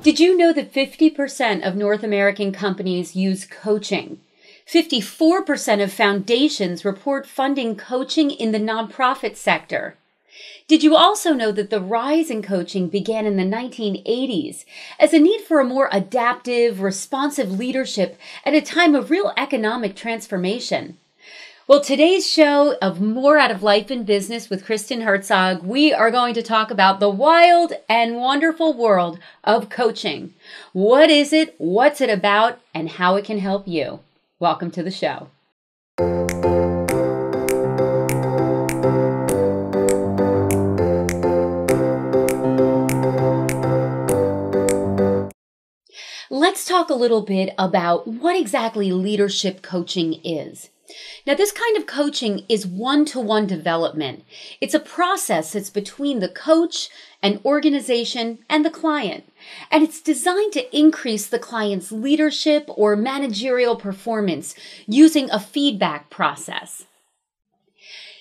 Did you know that 50% of North American companies use coaching? 54% of foundations report funding coaching in the nonprofit sector. Did you also know that the rise in coaching began in the 1980s as a need for a more adaptive, responsive leadership at a time of real economic transformation? Well, today's show of More Out of Life and Business with Kristen Hertzog, we are going to talk about the wild and wonderful world of coaching. What is it, what's it about, and how it can help you. Welcome to the show. Let's talk a little bit about what exactly leadership coaching is. Now, this kind of coaching is one-to-one development. It's a process that's between the coach, an organization, and the client. And it's designed to increase the client's leadership or managerial performance using a feedback process.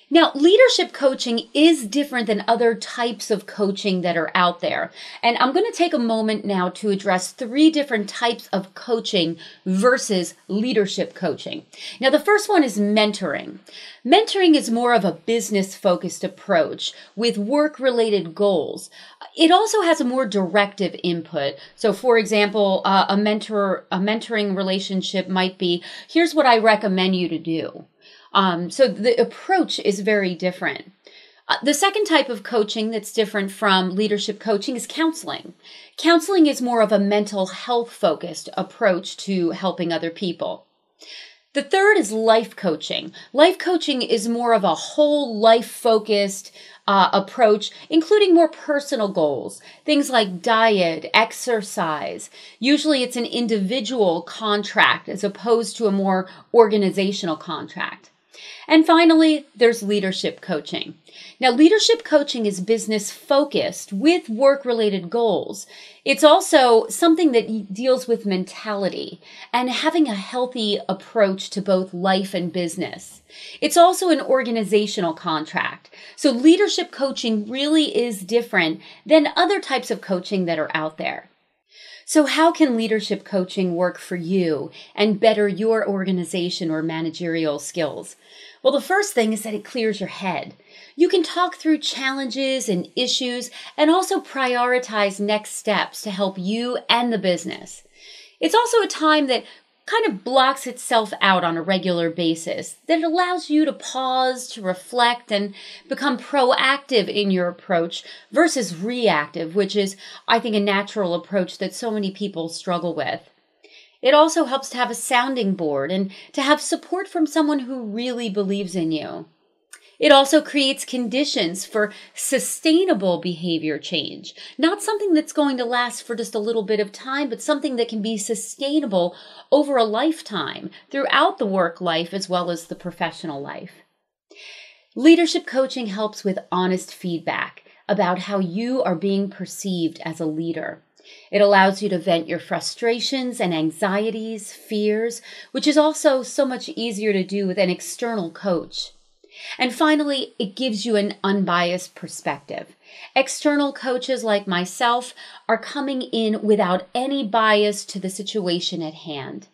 Now, leadership coaching is different than other types of coaching that are out there. And I'm going to take a moment now to address 3 different types of coaching versus leadership coaching. Now, the first one is mentoring. Mentoring is more of a business-focused approach with work-related goals. It also has a more directive input. So, for example, a mentoring relationship might be, here's what I recommend you to do. So the approach is very different. The second type of coaching that's different from leadership coaching is counseling. Counseling is more of a mental health focused approach to helping other people. The third is life coaching. Life coaching is more of a whole life focused approach, including more personal goals, things like diet, exercise. Usually it's an individual contract as opposed to a more organizational contract. And finally, there's leadership coaching. Now, leadership coaching is business focused with work-related goals. It's also something that deals with mentality and having a healthy approach to both life and business. It's also an organizational contract. So leadership coaching really is different than other types of coaching that are out there. So how can leadership coaching work for you and better your organization or managerial skills? Well, the first thing is that it clears your head. You can talk through challenges and issues and also prioritize next steps to help you and the business. It's also a time that kind of blocks itself out on a regular basis, that it allows you to pause, to reflect, and become proactive in your approach versus reactive, which is, I think, a natural approach that so many people struggle with. It also helps to have a sounding board and to have support from someone who really believes in you. It also creates conditions for sustainable behavior change, not something that's going to last for just a little bit of time, but something that can be sustainable over a lifetime throughout the work life as well as the professional life. Leadership coaching helps with honest feedback about how you are being perceived as a leader. It allows you to vent your frustrations and anxieties, fears, which is also so much easier to do with an external coach. And finally, it gives you an unbiased perspective. External coaches like myself are coming in without any bias to the situation at hand.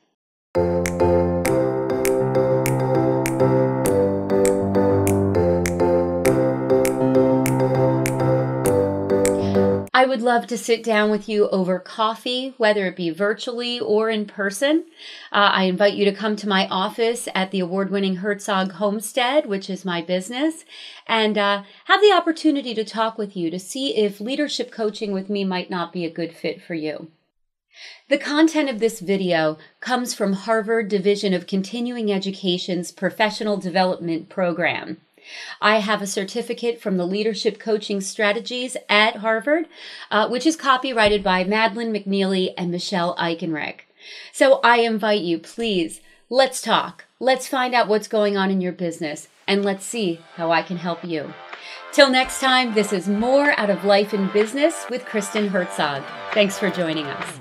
I would love to sit down with you over coffee, whether it be virtually or in person. I invite you to come to my office at the award-winning Hertzog Homestead, which is my business, and have the opportunity to talk with you to see if leadership coaching with me might not be a good fit for you. The content of this video comes from Harvard Division of Continuing Education's Professional Development Program. I have a certificate from the Leadership Coaching Strategies at Harvard, which is copyrighted by Madeline McNeely and Michelle Eichenreich. So I invite you, please, let's talk. Let's find out what's going on in your business, and let's see how I can help you. Till next time, this is More Out of Life and Business with Kristen Hertzog. Thanks for joining us.